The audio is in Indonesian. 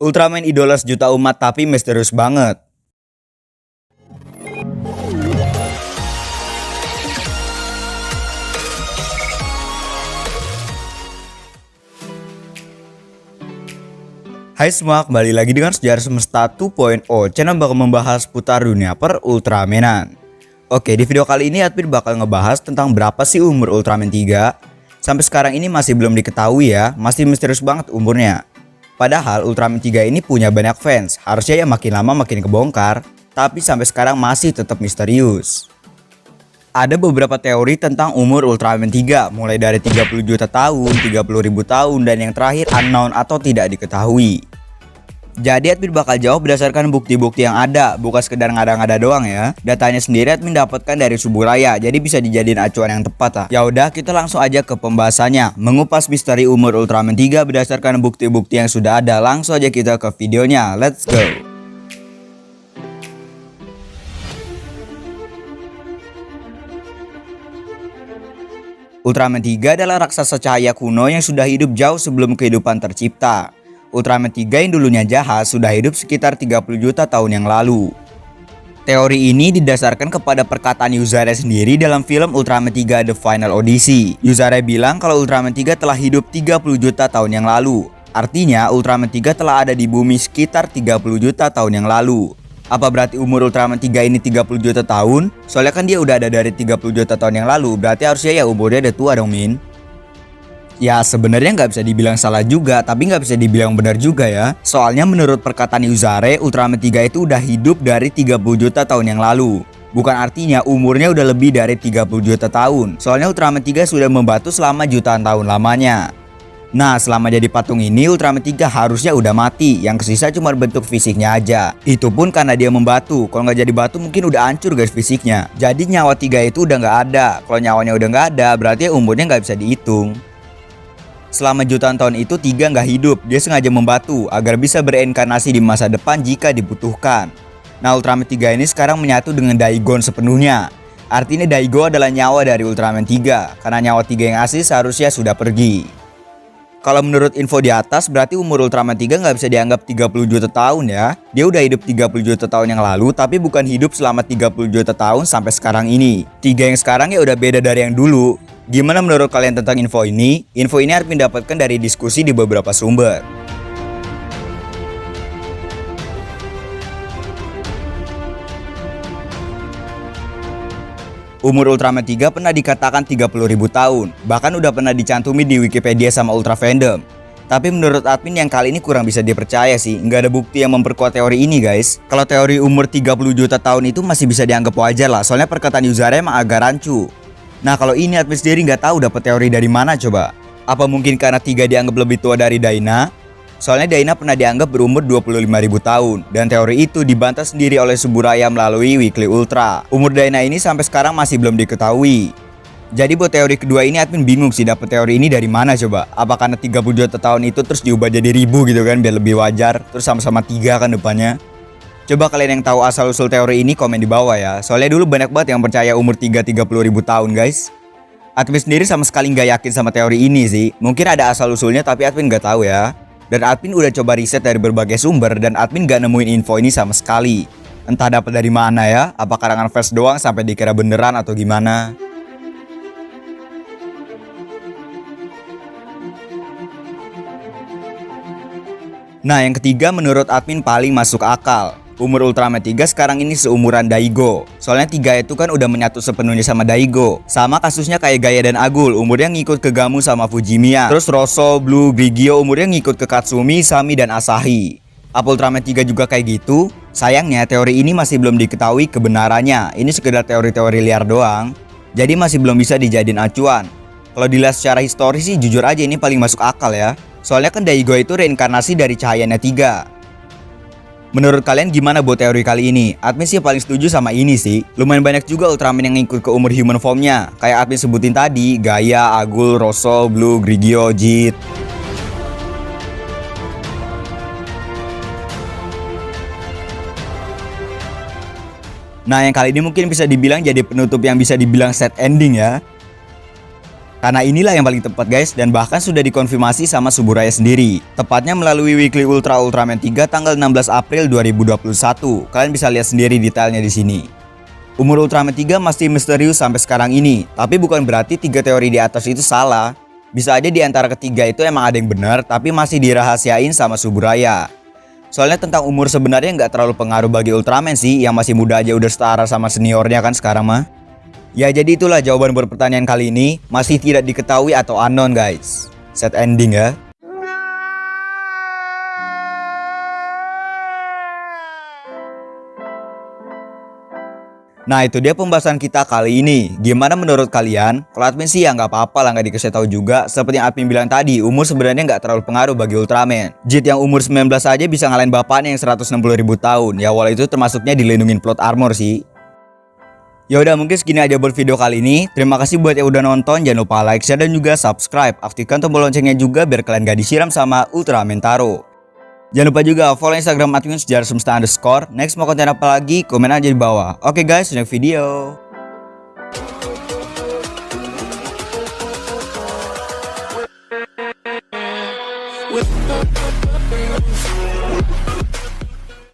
Ultraman idola sejuta umat tapi misterius banget. Hai semua, kembali lagi dengan Sejarah Semesta 2.0. Channel bakal membahas putar dunia per Ultramanan. Oke, di video kali ini admin bakal ngebahas tentang berapa sih umur Ultraman 3. Sampai sekarang ini masih belum diketahui ya, masih misterius banget umurnya. Padahal Ultraman 3 ini punya banyak fans, harusnya ya makin lama makin kebongkar. Tapi sampai sekarang masih tetap misterius. Ada beberapa teori tentang umur Ultraman 3, mulai dari 30 juta tahun, 30.000 tahun, dan yang terakhir unknown atau tidak diketahui. Jadi admin bakal jawab berdasarkan bukti-bukti yang ada, bukan sekedar ngada-ngada doang ya. Datanya sendiri admin dapatkan dari Suburaya, jadi bisa dijadiin acuan yang tepat lah. Ya udah, kita langsung aja ke pembahasannya, mengupas misteri umur Ultraman 3 berdasarkan bukti-bukti yang sudah ada. Langsung aja kita ke videonya, let's go. Ultraman 3 adalah raksasa cahaya kuno yang sudah hidup jauh sebelum kehidupan tercipta. Ultraman 3 yang dulunya jahat sudah hidup sekitar 30 juta tahun yang lalu. Teori ini didasarkan kepada perkataan Yuzare sendiri dalam film Ultraman 3 The Final Odyssey. Yuzare bilang kalau Ultraman 3 telah hidup 30 juta tahun yang lalu. Artinya Ultraman 3 telah ada di bumi sekitar 30 juta tahun yang lalu. Apa berarti umur Ultraman 3 ini 30 juta tahun? Soalnya kan dia udah ada dari 30 juta tahun yang lalu. Berarti harusnya ya umurnya udah tua dong, Min. Ya sebenarnya nggak bisa dibilang salah juga, tapi nggak bisa dibilang benar juga ya. Soalnya menurut perkataan Yuzare, Ultraman 3 itu udah hidup dari 30 juta tahun yang lalu. Bukan artinya umurnya udah lebih dari 30 juta tahun. Soalnya Ultraman 3 sudah membatu selama jutaan tahun lamanya. Nah, selama jadi patung ini Ultraman 3 harusnya udah mati, yang kesisa cuma bentuk fisiknya aja. Itu pun karena dia membatu. Kalau nggak jadi batu mungkin udah hancur guys fisiknya. Jadi nyawa 3 itu udah nggak ada. Kalau nyawanya udah nggak ada, berarti umurnya nggak bisa dihitung. Selama jutaan tahun itu 3 nggak hidup. Dia sengaja membatu agar bisa bereinkarnasi di masa depan jika dibutuhkan. Nah, Ultraman 3 ini sekarang menyatu dengan Daigon sepenuhnya. Artinya Daigo adalah nyawa dari Ultraman 3. Karena nyawa 3 yang asli seharusnya sudah pergi. Kalau menurut info di atas berarti umur Ultraman 3 nggak bisa dianggap 30 juta tahun ya. Dia udah hidup 30 juta tahun yang lalu tapi bukan hidup selama 30 juta tahun sampai sekarang ini. 3 yang sekarang ya udah beda dari yang dulu. Gimana menurut kalian tentang info ini? Info ini admin dapatkan dari diskusi di beberapa sumber. Umur Ultraman 3 pernah dikatakan 30.000 tahun, bahkan udah pernah dicantumi di Wikipedia sama Ultra Fandom. Tapi menurut admin yang kali ini kurang bisa dipercaya sih, nggak ada bukti yang memperkuat teori ini guys. Kalau teori umur 30 juta tahun itu masih bisa dianggap wajar lah, soalnya perkataan Yuzare emang agak rancu. Nah kalau ini admin sendiri nggak tahu dapat teori dari mana coba. Apa mungkin karena 3 dianggap lebih tua dari Daina? Soalnya Daina pernah dianggap berumur 25.000 tahun. Dan teori itu dibantah sendiri oleh Suburaya melalui Weekly Ultra. Umur Daina ini sampai sekarang masih belum diketahui. Jadi buat teori kedua ini admin bingung sih dapat teori ini dari mana coba. Apa karena 30 juta tahun itu terus diubah jadi 1000 gitu kan biar lebih wajar. Terus sama-sama 3 kan depannya. Coba kalian yang tahu asal-usul teori ini komen di bawah ya. Soalnya dulu banyak banget yang percaya umur 30.000 tahun guys. Admin sendiri sama sekali nggak yakin sama teori ini sih. Mungkin ada asal-usulnya tapi admin nggak tahu ya. Dan admin udah coba riset dari berbagai sumber dan admin gak nemuin info ini sama sekali. Entah dapat dari mana ya, apa karangan fans doang sampai dikira beneran atau gimana. Nah yang ketiga menurut admin paling masuk akal. Umur Ultraman 3 sekarang ini seumuran Daigo. Soalnya 3 itu kan udah menyatu sepenuhnya sama Daigo. Sama kasusnya kayak Gaia dan Agul, umurnya ngikut ke Gamu sama Fujimiya. Terus Rosso, Blue, Grigio umurnya ngikut ke Katsumi, Sami, dan Asahi. Apa Ultraman 3 juga kayak gitu? Sayangnya teori ini masih belum diketahui kebenarannya. Ini sekedar teori-teori liar doang. Jadi masih belum bisa dijadiin acuan. Kalau dilihat secara historis sih jujur aja ini paling masuk akal ya. Soalnya kan Daigo itu reinkarnasi dari cahayanya 3. Menurut kalian gimana buat teori kali ini? Admin sih paling setuju sama ini sih. Lumayan banyak juga Ultraman yang ngikut ke umur human formnya. Kayak admin sebutin tadi, Gaia, Agul, Rosso, Blue, Grigio, Jit. Nah yang kali ini mungkin bisa dibilang jadi penutup yang bisa dibilang sad ending ya. Karena inilah yang paling tepat guys, dan bahkan sudah dikonfirmasi sama Suburaya sendiri. Tepatnya melalui Weekly Ultra Ultraman 3 tanggal 16 April 2021. Kalian bisa lihat sendiri detailnya di sini. Umur Ultraman 3 masih misterius sampai sekarang ini, tapi bukan berarti 3 teori di atas itu salah. Bisa aja di antara ketiga itu emang ada yang benar, tapi masih dirahasiain sama Suburaya. Soalnya tentang umur sebenarnya nggak terlalu pengaruh bagi Ultraman sih, yang masih muda aja udah setara sama seniornya kan sekarang mah. Ya jadi itulah jawaban buat pertanyaan kali ini, masih tidak diketahui atau unknown guys. Set ending ya. Nah itu dia pembahasan kita kali ini. Gimana menurut kalian? Kalau admin sih ya nggak apa-apa lah, nggak dikasih tahu juga. Seperti yang admin bilang tadi, umur sebenarnya nggak terlalu pengaruh bagi Ultraman. Jit yang umur 19 aja bisa ngalahin bapaknya yang 160.000 tahun. Ya walau itu termasuknya dilindungin plot armor sih. Ya udah mungkin segini aja buat video kali ini. Terima kasih buat yang udah nonton. Jangan lupa like, share dan juga subscribe. Aktifkan tombol loncengnya juga biar kalian gak disiram sama Ultraman Taro. Jangan lupa juga follow Instagram admin sejarah semesta _ Next mau konten apa lagi? Komen aja di bawah. Oke guys, next video.